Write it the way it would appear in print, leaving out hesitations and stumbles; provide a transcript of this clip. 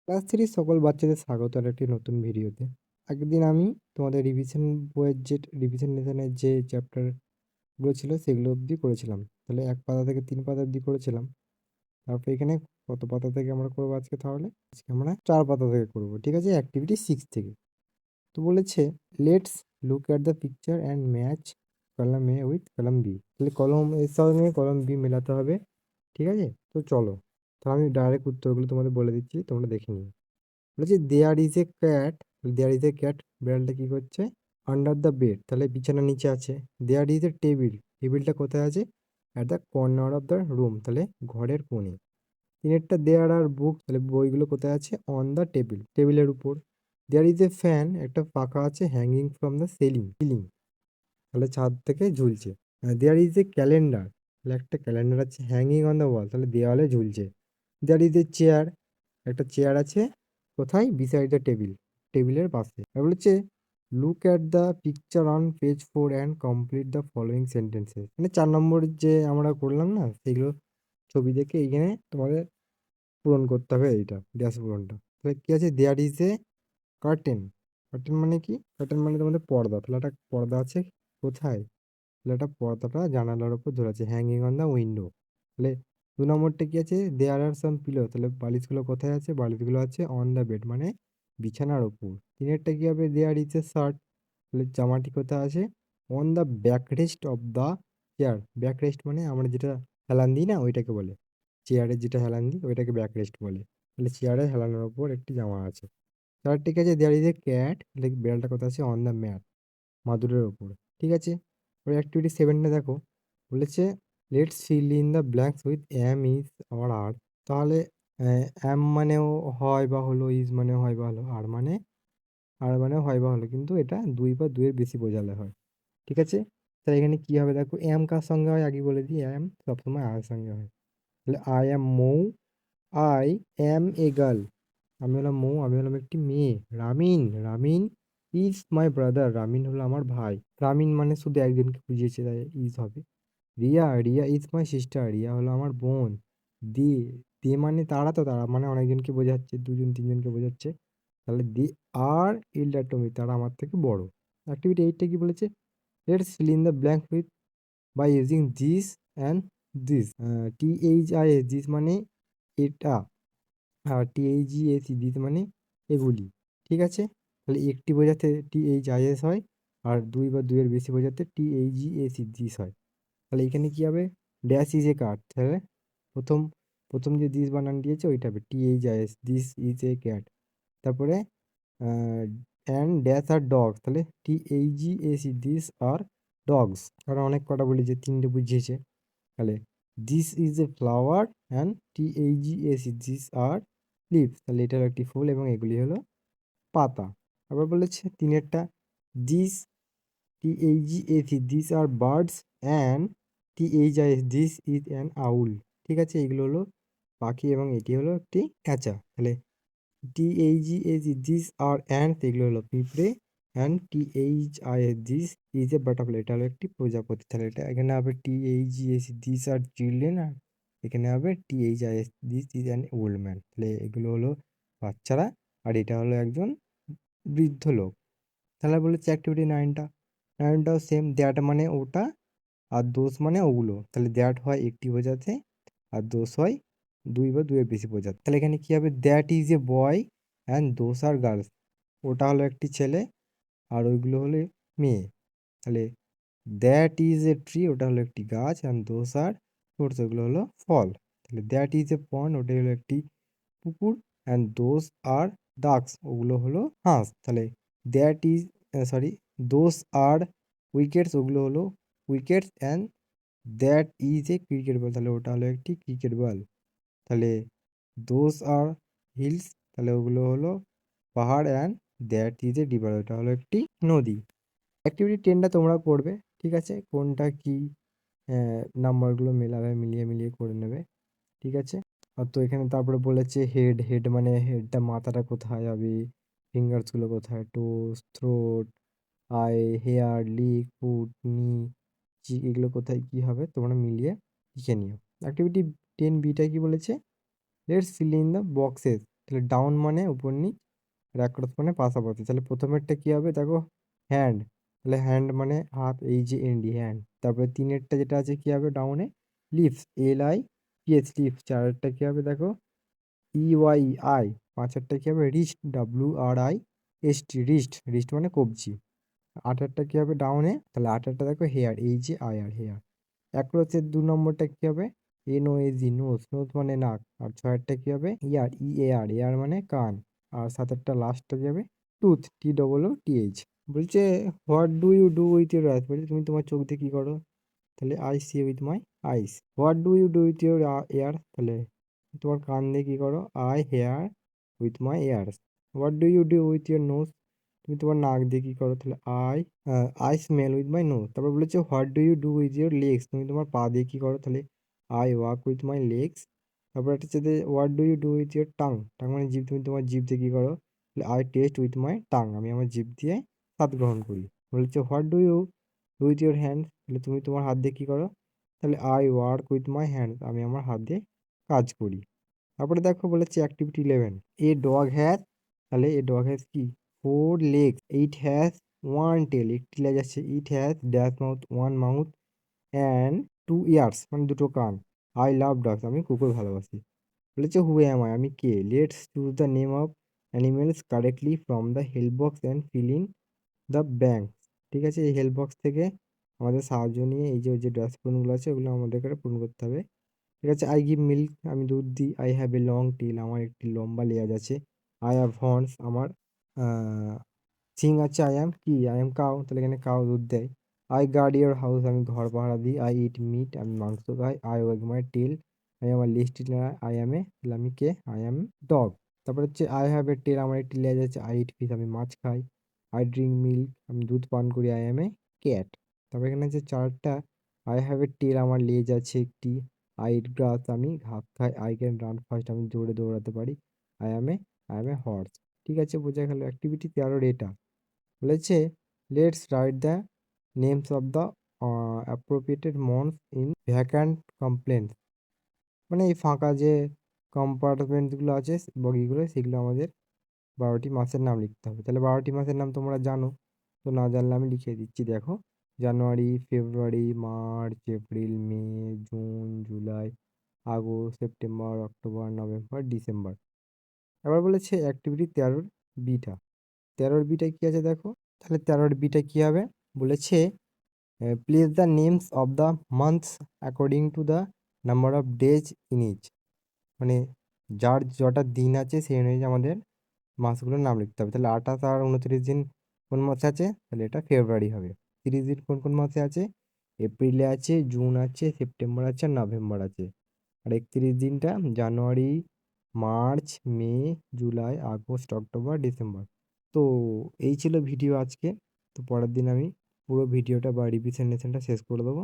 Class 3 সকল বাচ্চাদের স্বাগত আর একটি নতুন ভিডিওতে। আগের দিন আমি তোমাদের রিভিশন বইয়ের যে রিভিশনের যে চ্যাপ্টারগুলো ছিল সেগুলো অবধি করেছিলাম। তাহলে ১ পাতা থেকে ৩ পাতা অবধি করেছিলাম। তারপর এখানে কত পাতা থেকে আমরা করবো আজকে তাহলে? আজকে আমরা ৪ পাতা থেকে করবো। ঠিক আছে? অ্যাক্টিভিটি 6 থেকে। তো বলেছে let's look at the picture and match column A with column B. তাহলে কলম এর সঙ্গে কলম বি মেলাতে হবে। ঠিক আছে? তো চলো। তো আমি ডাইরেক্ট উত্তরগুলো তোমাদের বলে দিচ্ছি, তোমরা দেখে নিও। বলেছে there is a cat, there is a cat, বিড়ালটা কি করছে? আন্ডার দ্য বেড, তাহলে বিছানার নিচে আছে। দেয়ার ইজ এ টেবিল, টেবিলটা কোথায় আছে? At the corner of the room, তাহলে ঘরের কোণে। তিনেরটা দেয়ার আর বুক, তাহলে বইগুলো কোথায় আছে? অন দ্য টেবিল, টেবিলের উপর। দেয়ার ইজ এ ফ্যান, একটা পাখা আছে, hanging from the ceiling, ceiling, তাহলে ছাদ থেকে ঝুলছে। দেয়ার ইজ এ ক্যালেন্ডার, তাহলে একটা ক্যালেন্ডার আছে, হ্যাঙ্গিং অন দ্য ওয়াল, তাহলে দেওয়ালে ঝুলছে। দেয়ার ইজ এ চেয়ার, একটা চেয়ার আছে কোথায়? বিসাইড দ্য টেবিল, টেবিলের পাশে। আর বলেছে look at the picture on page 4 and complete the following sentences. মানে 4 নম্বর যে আমরা করলাম না, সেগুলো ছবি দেখে এইখানে তোমাদের পূরণ করতে হবে, এইটা ড্যাশ পূরণটা। তাহলে কি আছে? There is a curtain, curtain মানে কি? কার্টেন মানে তোমাদের পর্দা, তাহলে একটা পর্দা আছে কোথায়? তাহলে একটা পর্দাটা জানালার উপর ধরে আছে, হ্যাঙ্গিং অন দ্য উইন্ডো। তাহলে 2 নম্বরটা কি আছে? দেয়ার আর সাম পিলো, তাহলে বালিশগুলো কোথায় আছে? বালিশগুলো আছে অন দ্য বেড, মানে বিছানার উপর। 3 কি হবে? দেয়ার ইজ এ শার্ট, তাহলে জামাটি কোথায় আছে? On the backrest of the chair. Backrest মানে আমরা যেটা হেলান দিই না, ওইটাকে বলে। চেয়ারে যেটা হেলান দিই ওইটাকে ব্যাকরেস্ট বলে। তাহলে চেয়ারে হেলানোর উপর একটি জামা আছে। 4 ঠিক আছে? দেয়ার ইজ এ ক্যাট, তাহলে বিড়ালটা কোথায় আছে? অন দ্য ম্যাট, মাদুরের ওপর। ঠিক আছে? এবার অ্যাক্টিভিটি 7 টা দেখো। বলেছে let's fill in the blanks with am, is are are. তাহলে অ্যাম মানেও হয় বা হলো, ইজ মানেও হয় বা হলো, আর মানেও হয় বা হলো, কিন্তু এটা 2 বা 2 এর বেশি বোঝালে হয়। ঠিক আছে? তাহলে এখানে কি হবে দেখো, অ্যাম কার সঙ্গে হয় আগে বলে দিই। অ্যাম সবসময় আর সঙ্গে হয়। তাহলে I am Mou, I am a girl, আমি হলাম মৌ, আমি হলাম একটি মেয়ে। Ramin, Ramin is my brother, Ramin হলো আমার ভাই। রামিন মানে শুধু একজনকে বুঝিয়েছে, তাই ইজ হবে। Riya, Riya is my sister, Riya হলো আমার বোন। দে, দে মানে তারা, তো তারা মানে অনেকজনকে বোঝাচ্ছে, 2 জন 3 জনকে বোঝাচ্ছে। তাহলে দে আর এল্ডার টু মি, তারা আমার থেকে বড়। অ্যাক্টিভিটি 8 টা কি বলেছে? Let's fill in the blank with by using this and this. THIS, this মানে এটা, আর THEAC, দিস মানে এগুলি। ঠিক আছে? তাহলে একটি বোঝাতে THIS হয়, আর 2 বা 2 এর বেশি বোঝাতে THEAC, দিস হয়। তাহলে এখানে কি হবে? ড্যাশ ইজ এ ক্যাট, তাহলে প্রথম প্রথম যে দিস বানান দিয়েছে ওইটা হবে THIS, this is a cat. তারপরে অ্যান্ড ড্যাশ আর ডগস, তাহলে THEAC, দিস আর ডগস। আর অনেক কটা বলি যে 3টে বুঝিয়েছে। তাহলে this is a flower and THEAC, this are leaves, তাহলে এটা হলো একটি ফুল এবং এগুলি হলো পাতা। আবার বলেছে তিনেরটা this THEAC, this are birds and THIS, this is an owl. ঠিক আছে? এগুলো হলো পাখি এবং এটি হলো একটি প্যাঁচা। তাহলে THEAC, দিস আর অ্যান্ড, এগুলো হলো পিঁপড়ে। And THIS, this is A butterfly, এটা হলো একটি প্রজাপতি। তাহলে এটা এখানে হবে THEAC, দিস আর চিলড্রেন, আর এখানে হবে THIS, this is an old man. তাহলে এগুলো হলো বাচ্চারা, আর এটা হলো একজন বৃদ্ধ লোক। তাহলে বলেছে অ্যাক্টিভিটি 9 টা, 9 টাও সেম। দ্যাট মানে ওটা, আর দোষ মানে ওগুলো। তাহলে দ্যাট হয় একটি বোঝাতে, আর দোষ হয় 2 বা 2 এর বেশি বোঝাতে। তাহলে এখানে কি হবে? That is a boy and those are girls, ওটা হলো একটি ছেলে আর ওইগুলো হলো মেয়ে। তাহলে দ্যাট ইজ এ ট্রি, ওটা হলো একটি গাছ, অ্যান্ড দোস আর ফ্রুটস, ওগুলো হলো ফল। তাহলে দ্যাট ইজ এ পন্ড, ওটাই হলো একটি পুকুর, অ্যান্ড দোস আর ডাকস, ওগুলো হলো হাঁস। তাহলে that is, sorry, those are wickets, ওগুলো হলো wickets, and that is a cricket ball, তাহলে ওটা হলো একটি ক্রিকেট বল। তাহলে দোস আর হিলস, তাহলে ওগুলো হলো পাহাড়, and that is A river, ওটা হলো একটি নদী। অ্যাক্টিভিটি 10 টা তোমরা করবে। ঠিক আছে? কোনটা কি নাম্বারগুলো মেলাবে, মিলিয়ে মিলিয়ে করে নেবে। ঠিক আছে? আর তো এখানে তারপরে বলেছে হেড, হেড মানে হেডটা, মাথাটা কোথায় হবে, ফিঙ্গার্সগুলো কোথায়, toes, throat, eye, hair, leg, foot, knee, এগুলো কোথায় কি হবে তোমরা মিলিয়ে লিখে নিও। অ্যাক্টিভিটি 10 বিটা কি বলেছে? Let's fill in the boxes তাহলে ডাউন মানে উপর নিচ, আর অ্যাক্রস মানে পাশাপাশি। তাহলে প্রথমেরটা কী হবে দেখো, হ্যান্ড, তাহলে হ্যান্ড মানে হাত, এই যে এনডি হ্যান্ড। তারপরে তিনেরটা যেটা আছে কী হবে ডাউনে, লিপস, LIPS লিপস। চারেরটা কী হবে দেখো, EYI। পাঁচেরটা কী হবে রিস্ট, WRIST রিস্ট, রিস্ট মানে কবজি। আটেরটা কী হবে ডাউনে, তাহলে আটেরটা দেখো হেয়ার, HAIR হেয়ার। অ্যাক্রসের 2 নম্বরটা কী হবে, NOSE নোজ, নোজ মানে নাক। আর ছয়েরটা কী হবে ইয়ার, EAR এয়ার মানে কান। আর সাতেরটা লাস্টটা কী হবে টুথ, TOOTH। বলছে what do you do with your eyes, বলছে তুমি তোমার চোখ দিয়ে কী করো, তাহলে I see with my eyes. What do you do with your ear, তাহলে তোমার কান দিয়ে কী করো, I hear with my ears. What do you do with your nose, তুমি তোমার নাক দিয়ে কী করো, তাহলে I smell with my nose. তারপর বলেছে what do you do with your legs, তুমি তোমার পা দিয়ে কী করো, তাহলে I walk with my legs. তারপর একটা হচ্ছে what do you do with your tongue, tongue মানে জিভ, তুমি তোমার জিভ দিয়ে কী করো, তাহলে I taste with my tongue, আমি আমার জিভ দিয়ে স্বাদ গ্রহণ করি। বলেছে what do you do with your hand, তাহলে তুমি তোমার হাত দিয়ে কী করো, তাহলে I work with my hand, আমি আমার হাত দিয়ে কাজ করি। তারপরে দেখো বলেছে অ্যাক্টিভিটি 11, এ ডগ হ্যাজ, তাহলে এ ডগ হ্যাজ কি, 4 legs, ইট হ্যাজ 1 tail, একটি লেজ আছে। It has dash mouth, 1 mouth, and 2 ears মানে দুটো কান। আই লাভ ডগস, আমি কুকুর ভালোবাসি। বলেছে হু অ্যাম আই, আমি কে। Let's choose the name of animals correctly from the help box and fill in the blank. ঠিক আছে, এই হেল্প বক্স থেকে আমাদের সাহায্য নিয়ে এই যে যে ড্যাশ পূরণগুলো আছে ওগুলো আমাদেরকে পূরণ করতে হবে। ঠিক আছে, আই গিভ মিল্ক, আমি দুধ দিই। I have a long tail, আমার একটি লম্বা লেজ আছে। আই হ্যাভ হর্নস, আমার সিং আছে। আই অ্যাম কি, আই অ্যাম কাউ, তাহলে এখানে কাউ দুধ দেয়। আই গার্ড ইয়োর হাউস, আমি ঘর পাহারা দিই। আই ইট মিট, আমি মাংস খাই। আই ওয়েগ মাই টেল, আমি আমার লিস্ট। আই অ্যাম এ, তাহলে আমি কে, আই অ্যাম ডগ। তারপর হচ্ছে আই হ্যাভ এ টেল, আমার একটি লেজ আছে। আই ইট ফিশ, আমি মাছ খাই। আই ড্রিঙ্ক মিল্ক, আমি দুধ পান করি। I am A cat. তারপর এখানে যে চারটা, আই হ্যাভ এ টেল, আমার লেজ আছে একটি। আই ইট গ্রাস, আমি ঘাস খাই। আই ক্যান রান ফাস্ট, আমি জোরে দৌড়াতে পারি। I am A horse. ঠিক আছে, বোঝা গেল অ্যাক্টিভিটি 13 এটা। বলেছে let's write the names of the অ্যাপ্রোপ্রিয়েটেড months in vacant complaints, মানে এই ফাঁকা যে কম্পার্টমেন্টগুলো আছে বগিগুলো, সেগুলো আমাদের 12টি মাসের নাম লিখতে হবে। তাহলে 12টি মাসের নাম তোমরা জানো, তো না জানলে আমি লিখে দিচ্ছি দেখো, January, February, March, April, May, June, July, August, September, October, November, December. এবার বলেছে অ্যাক্টিভিটি 13 বিটা। 13 বিটায় কী আছে দেখো, তাহলে 13 বিটা কী হবে, বলেছে place the names of the months according to the number of days in each, মানে যার যটা দিন আছে সেই অনুযায়ী আমাদের মাসগুলোর নাম লিখতে হবে। তাহলে 28 আর 29 দিন কোন মাসে আছে, তাহলে এটা ফেব্রুয়ারি হবে। 30 দিন কোন কোন মাসে আছে, এপ্রিলে আছে, জুন আছে, সেপ্টেম্বর আছে, আর নভেম্বর আছে। আর 31 দিনটা জানুয়ারি, মার্চ, মে, জুলাই, আগস্ট, অক্টোবর, ডিসেম্বর। তো এই ছিল ভিডিও আজকে। তো পরের দিন আমি পুরো ভিডিওটা বা রিভিশন লেসনটা শেষ করে দেবো।